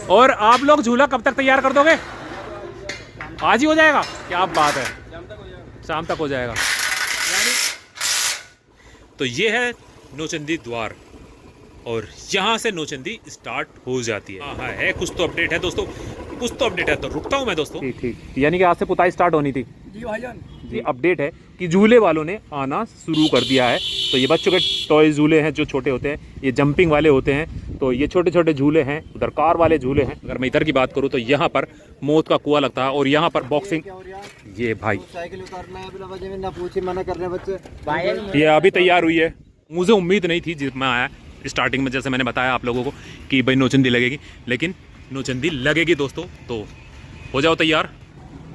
और आप लोग झूला कब तक तैयार कर दोगे? आज ही हो जाएगा? क्या बात है, शाम तक हो जाएगा। तो ये है नौचंदी द्वार और यहाँ से नौचंदी स्टार्ट हो जाती है। हाँ है, कुछ तो अपडेट है दोस्तों, कुछ तो अपडेट है। तो रुकता हूँ मैं दोस्तों। ठीक, यानी कि आज से पुताई स्टार्ट होनी थी जी भाईजान। जी अपडेट है कि झूले वालों ने आना शुरू कर दिया है। तो ये बच्चों के टॉय झूले हैं जो छोटे होते हैं, ये जंपिंग वाले होते हैं। तो ये छोटे छोटे झूले हैं, उधर कार वाले झूले हैं। अगर मैं इधर की बात करूँ तो यहाँ पर मौत का कुआं लगता है और यहाँ पर बॉक्सिंग। ये भाई साइकिल उतारना है बिना वजह में ना पूछे मना करने बच्चे। ये अभी तैयार हुई है। मुझे उम्मीद नहीं थी जब मैं आया स्टार्टिंग में, जैसे मैंने बताया आप लोगों को कि भाई नौचंदी लगेगी, लेकिन नौचंदी लगेगी दोस्तों। तो हो जाओ तैयार।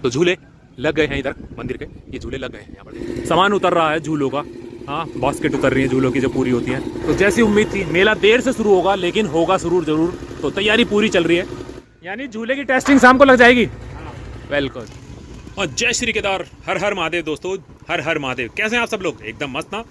तो झूले लग गए हैं इधर मंदिर के, ये झूले लग गए हैं। यहाँ पर सामान उतर रहा है झूलों का। हाँ, बास्केट उतर रही है झूलों की जो पूरी होती है। तो जैसी उम्मीद थी, मेला देर से शुरू होगा लेकिन होगा जरूर। तो तैयारी पूरी चल रही है, यानी झूले की टेस्टिंग शाम को लग जाएगी। वेलकम और जय श्री केदार। हर हर महादेव दोस्तों, हर हर महादेव। कैसे हैं आप सब लोग? एकदम मस्त ना।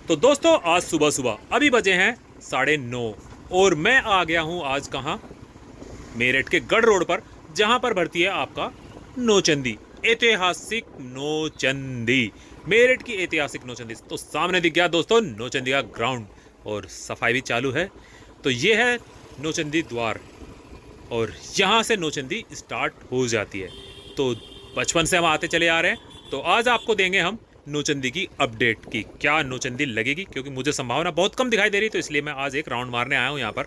तो दोस्तों आज सुबह अभी बजे हैं 9:30 और मैं आ गया हूँ आज कहाँ? मेरठ के गढ़ रोड पर, जहाँ पर भरती है आपका नौचंदी, ऐतिहासिक नौचंदी, मेरठ की ऐतिहासिक नौचंदी। तो सामने दिख गया दोस्तों नौचंदी का ग्राउंड और सफाई भी चालू है। तो ये है नौचंदी द्वार और यहाँ से नौचंदी स्टार्ट हो जाती है। तो बचपन से हम आते चले आ रहे हैं। तो आज आपको देंगे हम नौचंदी की अपडेट की क्या नौचंदी लगेगी, क्योंकि मुझे संभावना बहुत कम दिखाई दे रही। तो इसलिए मैं आज एक राउंड मारने आया हूँ यहाँ पर।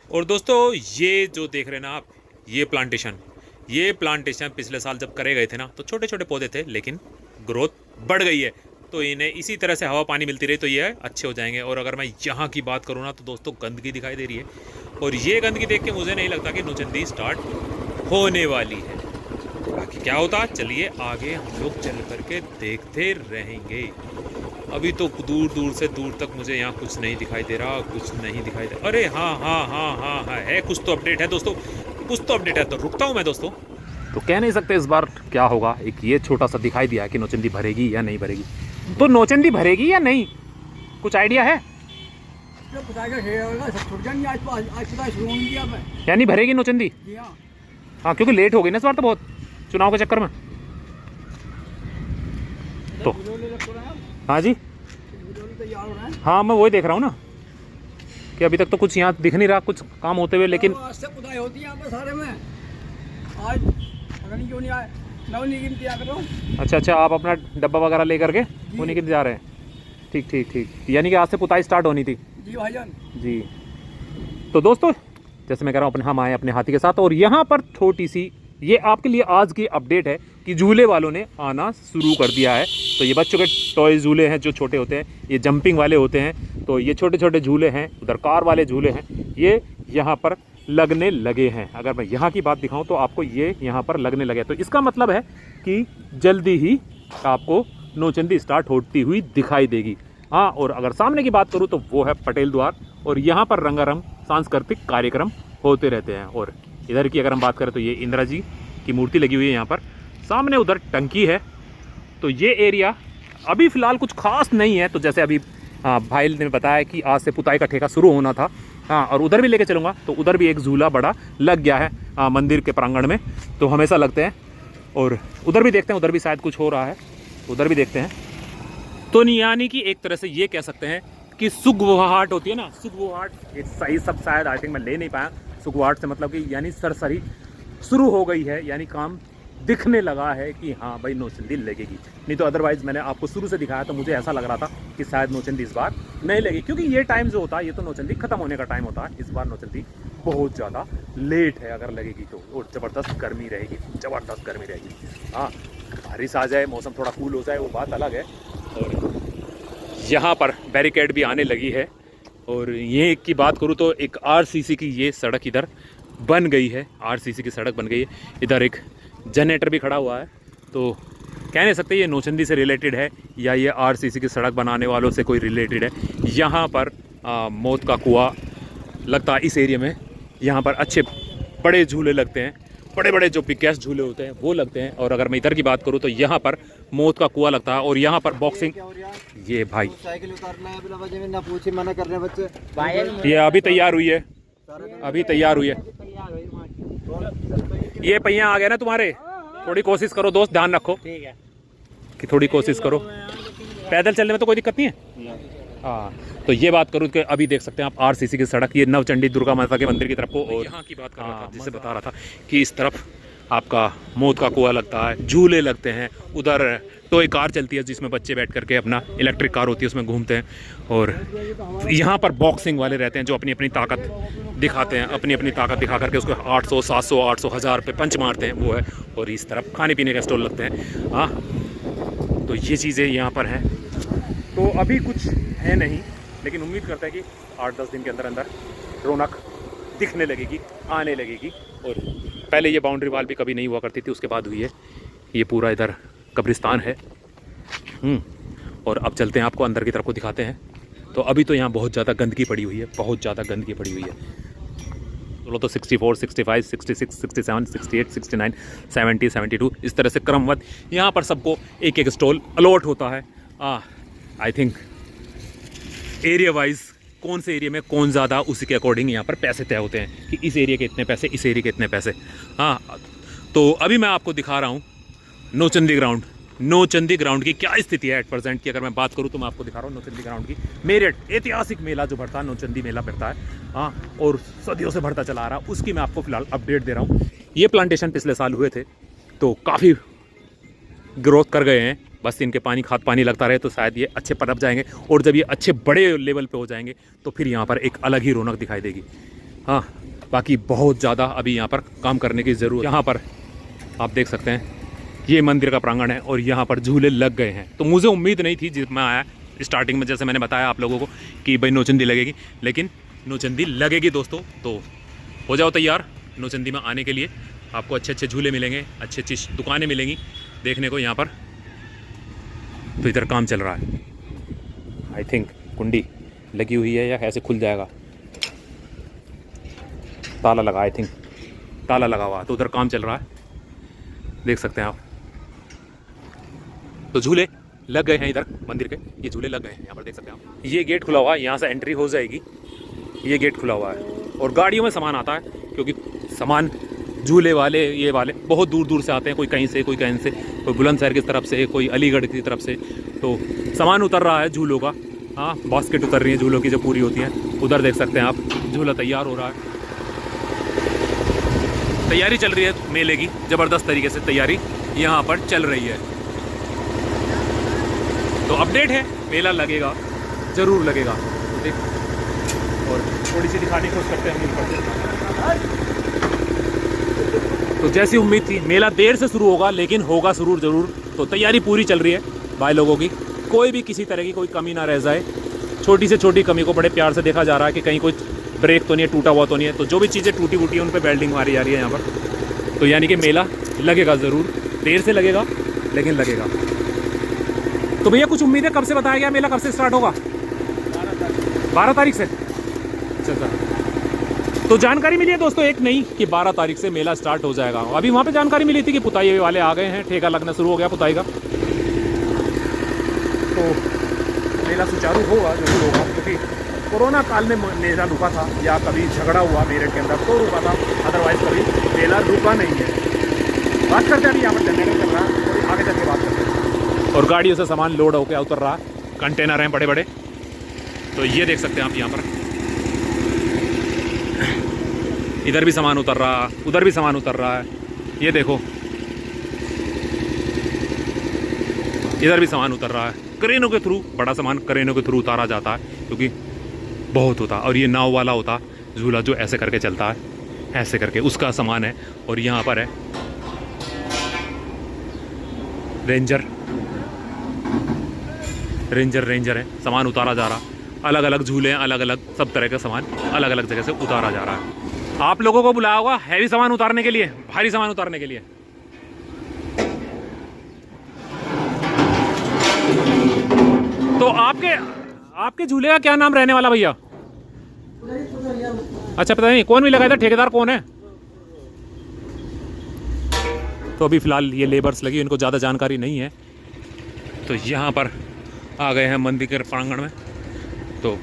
और दोस्तों ये जो देख रहे हैं ना आप, ये प्लांटेशन पिछले साल जब करे गए थे ना, तो छोटे छोटे पौधे थे, लेकिन ग्रोथ बढ़ गई है। तो इन्हें इसी तरह से हवा पानी मिलती रही तो ये अच्छे हो जाएंगे। और अगर मैं यहाँ की बात करूँ ना, तो दोस्तों गंदगी दिखाई दे रही है और ये गंदगी देख के मुझे नहीं लगता कि नौचंदी स्टार्ट होने वाली है। बाकी क्या होता, चलिए आगे हम लोग चल करके देखते रहेंगे। अभी तो दूर तक मुझे यहाँ कुछ नहीं दिखाई दे रहा, कुछ नहीं दिखाई दे। अरे हाँ है, कुछ तो अपडेट है दोस्तों, कुछ तो अपडेट है। तो रुकता हूँ मैं दोस्तों। तो कह नहीं सकते इस बार क्या होगा। एक ये छोटा सा दिखाई दिया है कि नौचंदी भरेगी या नहीं भरेगी। तो नौचंदी भरेगी या नहीं, कुछ आइडिया है? यानी भरेगी नौचंदी? हाँ, क्योंकि लेट हो गई ना इस बार तो बहुत, चुनाव के चक्कर में। तो हाँ जी, हाँ मैं वही देख रहा हूँ ना कि अभी तक तो कुछ यहाँ दिख नहीं रहा, कुछ काम होते हुए। लेकिन पुताई होती है यहाँ पे सारे में। आज पता नहीं क्यों नहीं आए, अच्छा, आप अपना डब्बा वगैरह लेकर के उन्हीं के जा रहे हैं। ठीक, यानी कि आज से पुताई स्टार्ट होनी थी जी भाईजान जी। तो दोस्तों जैसे मैं कह रहा हूँ, हम आए अपने हाथी के साथ और यहाँ पर छोटी सी ये आपके लिए आज की अपडेट है कि झूले वालों ने आना शुरू कर दिया है। तो ये बच्चों के टॉय झूले हैं जो छोटे होते हैं, ये जंपिंग वाले होते हैं। तो ये छोटे छोटे झूले हैं, उधर कार वाले झूले हैं, ये यहाँ पर लगने लगे हैं। अगर मैं यहाँ की बात दिखाऊं तो आपको ये यहाँ पर लगने लगे। तो इसका मतलब है कि जल्दी ही आपको नौचंदी स्टार्ट होती हुई दिखाई देगी। हाँ, और अगर सामने की बात करूँ तो वो है पटेल द्वार और यहाँ पर रंगारंग सांस्कृतिक कार्यक्रम होते रहते हैं। और इधर की अगर हम बात करें तो ये इंदिरा जी की मूर्ति लगी हुई है यहाँ पर, सामने उधर टंकी है। तो ये एरिया अभी फ़िलहाल कुछ खास नहीं है। तो जैसे अभी भाई ने बताया कि आज से पुताई का ठेका शुरू होना था। हाँ, और उधर भी लेके चलूँगा। तो उधर भी एक झूला बड़ा लग गया है मंदिर के प्रांगण में, तो हमेशा लगते हैं। और उधर भी देखते हैं, उधर भी शायद कुछ हो रहा है, उधर भी देखते हैं। तो यानी कि एक तरह से ये कह सकते हैं कि सुगबुगाहट होती है ना, सुगबुगाहट, ये सही सब शायद आई थिंक मैं ले नहीं पाया। सुगबुगाहट से मतलब कि यानी सरसरी शुरू हो गई है, यानी काम दिखने लगा है कि हाँ भाई नौचंदी लगेगी। नहीं तो अदरवाइज़ मैंने आपको शुरू से दिखाया तो मुझे ऐसा लग रहा था कि शायद नौचंदी इस बार नहीं लगेगी, क्योंकि ये टाइम जो होता है ये तो नौचंदी खत्म होने का टाइम होता है। इस बार नौचंदी बहुत ज़्यादा लेट है, अगर लगेगी तो। और ज़बरदस्त गर्मी रहेगी, ज़बरदस्त गर्मी रहेगी। हाँ, बारिश आ जाए, मौसम थोड़ा कूल हो जाए, वो बात अलग है। और यहाँ पर बैरिकेड भी आने लगी है। और ये की बात करूँ तो एक आरसीसी की ये सड़क इधर बन गई है, आरसीसी की सड़क बन गई है। इधर एक जनरेटर भी खड़ा हुआ है। तो कह नहीं सकते ये नौचंदी से रिलेटेड है या ये आरसीसी की सड़क बनाने वालों से कोई रिलेटेड है। यहाँ पर मौत का कुआं लगता है इस एरिया में। यहाँ पर अच्छे बड़े झूले लगते हैं, बड़े बड़े जो बिगेस्ट झूले होते हैं वो लगते हैं। और अगर मैं इधर की बात करूँ तो यहाँ पर मौत का कुआं लगता है और यहाँ पर बॉक्सिंग। ये भाई साइकिल उतारना है बिना वजह में ना पूछे मना करने बच्चे। ये अभी तैयार हुई है, अभी तैयार हुई है। ये पहिया आ गए ना तुम्हारे, थोड़ी कोशिश करो दोस्त, ध्यान रखो ठीक है कि थोड़ी कोशिश करो। पैदल चलने में तो कोई दिक्कत नहीं है। हाँ, तो ये बात करूँ कि अभी देख सकते हैं आप आरसीसी की सड़क, ये नवचंडी दुर्गा माता के मंदिर की तरफ को, और यहाँ की बात कर रहा था जिससे बता रहा था कि इस तरफ आपका मौत का कुआं लगता है, झूले लगते हैं, उधर टॉय कार चलती है जिसमें बच्चे बैठ करके, अपना इलेक्ट्रिक कार होती है उसमें घूमते हैं, और यहाँ पर बॉक्सिंग वाले रहते हैं जो अपनी अपनी ताकत दिखाते हैं, अपनी अपनी ताकत दिखा करके उसको 800 700 800 1000 पे पंच मारते हैं, वो है। और इस तरफ खाने पीने का स्टॉल लगते हैं। हाँ, तो ये चीज़ें यहाँ पर हैं। तो अभी कुछ है नहीं, लेकिन उम्मीद करते हैं कि 8-10 दिन के अंदर अंदर रौनक दिखने लगेगी, आने लगेगी। और पहले ये बाउंड्री वाल भी कभी नहीं हुआ करती थी, उसके बाद हुई है। ये पूरा इधर कब्रिस्तान है। और अब चलते हैं, आपको अंदर की तरफ को दिखाते हैं। तो अभी तो यहाँ बहुत ज़्यादा गंदगी पड़ी हुई है, बहुत ज़्यादा गंदगी पड़ी हुई है। चलो तो 64 65 66 67 68 69 70 72 इस तरह से क्रमवत यहाँ पर सबको एक एक स्टॉल अलॉट होता है। आई थिंक एरिया वाइज कौन से एरिया में कौन ज़्यादा, उसी के अकॉर्डिंग यहाँ पर पैसे तय होते हैं कि इस एरिया के इतने पैसे, इस एरिया के इतने पैसे। हाँ, तो अभी मैं आपको दिखा रहा हूँ नौचंदी ग्राउंड। नौचंदी ग्राउंड की क्या स्थिति है एट प्रेजेंट की, अगर मैं बात करूँ तो मैं आपको दिखा रहा हूँ नौचंदी ग्राउंड की। मेरठ ऐतिहासिक मेला जो बढ़ता है, नौचंदी मेला बढ़ता है, हाँ, और सदियों से बढ़ता चला आ रहा, उसकी मैं आपको फिलहाल अपडेट दे रहा हूँ। ये प्लांटेशन पिछले साल हुए थे, तो काफ़ी ग्रोथ कर गए हैं। बस इनके खाद पानी लगता रहे तो शायद ये अच्छे पनप जाएंगे, और जब ये अच्छे बड़े लेवल पे हो जाएंगे तो फिर यहाँ पर एक अलग ही रौनक दिखाई देगी। हाँ, बाकी बहुत ज़्यादा अभी यहाँ पर काम करने की ज़रूरत। यहाँ पर आप देख सकते हैं ये मंदिर का प्रांगण है, और यहाँ पर झूले लग गए हैं। तो मुझे उम्मीद नहीं थी जब मैं आया स्टार्टिंग में, जैसे मैंने बताया आप लोगों को कि भाई नौचंदी लगेगी, लेकिन नौचंदी लगेगी दोस्तों। तो हो जाओ तैयार नौचंदी में आने के लिए। आपको अच्छे अच्छे झूले मिलेंगे, अच्छी अच्छी दुकानें मिलेंगी देखने को यहाँ पर। तो इधर काम चल रहा है, आई थिंक कुंडी लगी हुई है या कैसे खुल जाएगा, ताला लगा, आई थिंक ताला लगा हुआ है। तो उधर काम चल रहा है, देख सकते हैं आप। तो झूले लग गए हैं इधर मंदिर के, ये झूले लग गए हैं यहाँ पर, देख सकते हैं आप। ये गेट खुला हुआ है, यहाँ से एंट्री हो जाएगी। ये गेट खुला हुआ है और गाड़ियों में सामान आता है, क्योंकि सामान झूले वाले ये वाले बहुत दूर दूर से आते हैं, कोई कहीं से, कोई कहीं से, कोई बुलंदशहर की तरफ से, कोई अलीगढ़ की तरफ से। तो सामान उतर रहा है झूलों का। हाँ, बास्केट उतर रही है झूलों की जो पूरी होती है। उधर देख सकते हैं आप, झूला तैयार हो रहा है, तैयारी चल रही है मेले की, ज़बरदस्त तरीके से तैयारी यहाँ पर चल रही है। तो अपडेट है, मेला लगेगा, ज़रूर लगेगा। तो देख, और थोड़ी सी दिखाने की कोशिश करते हैं। तो जैसी उम्मीद थी, मेला देर से शुरू होगा लेकिन होगा शुरू ज़रूर। तो तैयारी पूरी चल रही है भाई लोगों की, कोई भी किसी तरह की कोई कमी ना रह जाए। छोटी से छोटी कमी को बड़े प्यार से देखा जा रहा है कि कहीं कोई ब्रेक तो नहीं है, टूटा हुआ तो नहीं है। तो जो भी चीज़ें टूटी फूटी है उन पर वेल्डिंग मारी जा रही है यहाँ पर। तो यानी कि मेला लगेगा ज़रूर, देर से लगेगा लेकिन लगेगा। तो भैया कुछ उम्मीद है, कब से बताया गया मेला, कब से स्टार्ट होगा? 12 तारीख से। अच्छा, तो जानकारी मिली है दोस्तों एक नई कि 12 तारीख से मेला स्टार्ट हो जाएगा। अभी वहाँ पे जानकारी मिली थी कि पुताई वाले आ गए हैं, ठेका लगना शुरू हो गया पुताई का। तो मेला सुचारू होगा, जरूर होगा, क्योंकि कोरोना काल में मेला रुका था या कभी झगड़ा हुआ मेरठ के अंदर तो रुका था, अदरवाइज कभी मेला रुका नहीं है। बात करते हैं अभी यहाँ पर जनरेटर चल रहा है, थोड़ी आगे चल के बात करते हैं। और गाड़ियों से सामान लोड होकर उतर रहा है, कंटेनर हैं बड़े बड़े। तो ये देख सकते हैं आप यहाँ पर, इधर भी सामान उतर रहा है, उधर भी सामान उतर रहा है। ये देखो, इधर भी सामान उतर रहा है। क्रेनों के थ्रू, बड़ा सामान क्रेनों के थ्रू उतारा जाता है, क्योंकि बहुत होता। और ये नाव वाला होता झूला जो ऐसे करके चलता है, ऐसे करके, उसका सामान है। और यहाँ पर है रेंजर है, सामान उतारा जा रहा। अलग अलग झूले हैं, अलग अलग सब तरह का सामान अलग अलग जगह से उतारा जा रहा है। आप लोगों को बुलाया होगा हैवी सामान उतारने के लिए, भारी सामान उतारने के लिए। तो आपके झूले का क्या नाम रहने वाला भैया? अच्छा, पता नहीं कौन भी लगाया था, ठेकेदार कौन है? तो अभी फिलहाल ये लेबर्स लगी, इनको ज़्यादा जानकारी नहीं है। तो यहाँ पर आ गए हैं मंदिर के प्रांगण में, तो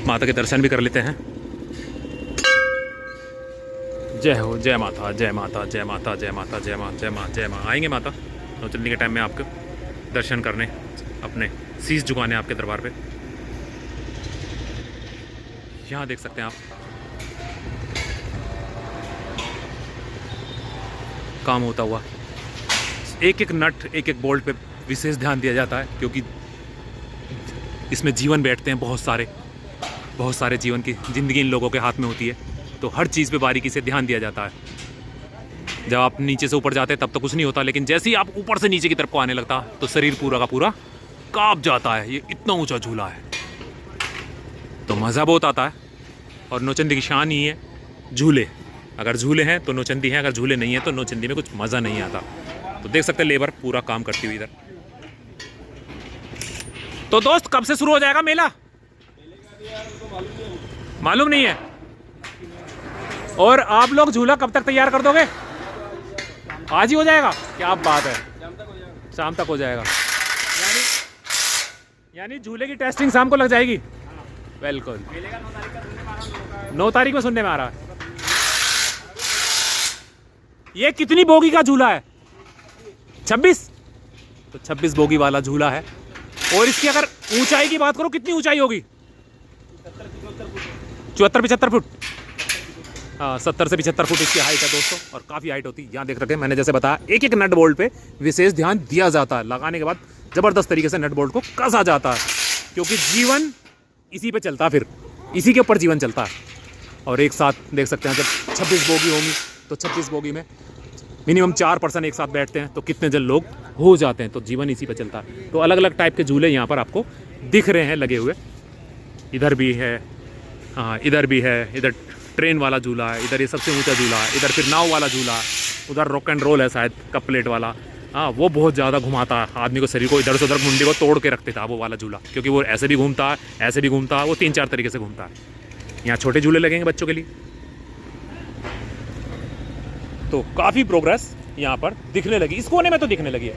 माता के दर्शन भी कर लेते हैं। जय हो, जय माता, जय माता, जय माता, जय माता, जय माँ, जय माँ, जय माँ। आएंगे माता नौचंदी के टाइम में आपके दर्शन करने, अपने शीश झुकाने आपके दरबार पे। यहाँ देख सकते हैं आप काम होता हुआ। एक एक नट, एक एक बोल्ट पे विशेष ध्यान दिया जाता है, क्योंकि इसमें जीवन बैठते हैं बहुत सारे जीवन की ज़िंदगी इन लोगों के हाथ में होती है। तो हर चीज़ पे बारीकी से ध्यान दिया जाता है। जब आप नीचे से ऊपर जाते हैं तब तो कुछ नहीं होता, लेकिन जैसे ही आप ऊपर से नीचे की तरफ को आने लगता तो शरीर पूरा का पूरा कांप जाता है। ये इतना ऊंचा झूला है, तो मज़ा बहुत आता है। और नौचंदी की शान ही है झूले। अगर झूले हैं तो नौचंदी है, अगर झूले नहीं है तो नौचंदी में कुछ मज़ा नहीं आता। तो देख सकते हैं लेबर पूरा काम करती हुई इधर। तो दोस्त कब से शुरू हो जाएगा मेला? मालूम नहीं है। और आप लोग झूला कब तक तैयार कर दोगे? आज ही हो जाएगा? क्या बात है, शाम तक हो जाएगा। यानी झूले की टेस्टिंग शाम को लग जाएगी। बिल्कुल, 9 तारीख में सुनने में आ रहा है। ये कितनी बोगी का झूला है? 26। तो 26 बोगी वाला झूला है। और इसकी अगर ऊंचाई की बात करो, कितनी ऊंचाई होगी? 74-75 फुट। हाँ, 70 से 75 फुट इसकी हाइट है दोस्तों, और काफ़ी हाइट होती है। यहाँ देख रखे हैं, मैंने जैसे बताया, एक एक नट बोल्ट पे विशेष ध्यान दिया जाता है। लगाने के बाद ज़बरदस्त तरीके से नट बोल्ट को कसा जाता है, क्योंकि जीवन इसी पे चलता है, फिर इसी के ऊपर जीवन चलता है। और एक साथ देख सकते हैं, जब 26 बोगी होंगी तो 26 बोगी में मिनिमम 4 पर्सन एक साथ बैठते हैं, तो कितने जन लोग हो जाते हैं। तो जीवन इसी पे चलता है। तो अलग अलग टाइप के झूले यहाँ पर आपको दिख रहे हैं लगे हुए। इधर भी है, हाँ इधर भी है, इधर ट्रेन वाला झूला है, इधर ये सबसे ऊंचा झूला है, इधर फिर नाव वाला झूला है, उधर रॉक एंड रोल है शायद, कप प्लेट वाला। हाँ, वो बहुत ज़्यादा घुमाता है आदमी को, शरीर को इधर से उधर, मुंडी को तोड़ के रखते था वो वाला झूला, क्योंकि वो ऐसे भी घूमता है, ऐसे भी घूमता है, वो 3-4 तरीके से घूमता है। यहाँ छोटे झूले लगेंगे बच्चों के लिए। तो काफ़ी प्रोग्रेस यहाँ पर दिखने लगी। इस कोने में तो दिखने लगी है,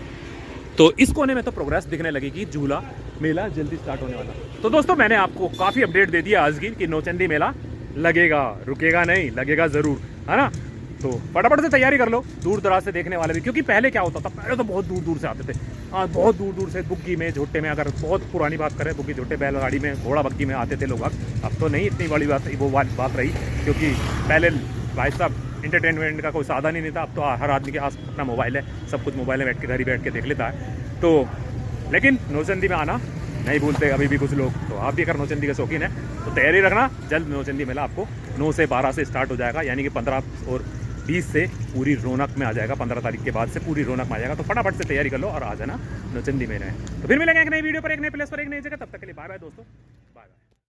तो इस कोने में तो प्रोग्रेस दिखने लगी कि झूला मेला जल्दी स्टार्ट होने वाला। तो दोस्तों, मैंने आपको काफ़ी अपडेट दे दिया आज की कि नौचंदी मेला लगेगा, रुकेगा नहीं, लगेगा ज़रूर, है ना। तो फटाफट से तैयारी कर लो, दूर दराज से देखने वाले भी, क्योंकि पहले क्या होता था, पहले तो बहुत दूर दूर से आते थे। हाँ, बहुत दूर दूर से बुग्गी में, झोटे में, अगर बहुत पुरानी बात करें, बुग्गी झोटे बैलगाड़ी में, घोड़ा बग्गी में आते थे लोग। अब तो नहीं इतनी बड़ी बात वो बात रही, क्योंकि पहले भाई साहब इंटरटेनमेंट का कोई साधन ही नहीं था। अब तो हर आदमी के पास अपना मोबाइल है, सब कुछ मोबाइल में बैठ के, घर ही बैठ के देख लेता है। तो लेकिन नौचंदी में आना नहीं भूलते अभी भी कुछ लोग। तो आप भी अगर नौचंदी के शौकीन है तो तैयारी रखना, जल्द नौचंदी मेला आपको 9 से 12 से स्टार्ट हो जाएगा, यानी कि 15 और 20 से पूरी रौनक में आ जाएगा। 15 तारीख के बाद से पूरी रौनक में आ जाएगा। तो फटाफट से तैयारी कर लो और आ जाना नौचंदी मेले में। तो फिर मिलेंगे एक नई वीडियो पर, एक नए प्लेस पर, एक नई जगह। तब तक के लिए बाय बाय दोस्तों, बाय बाय।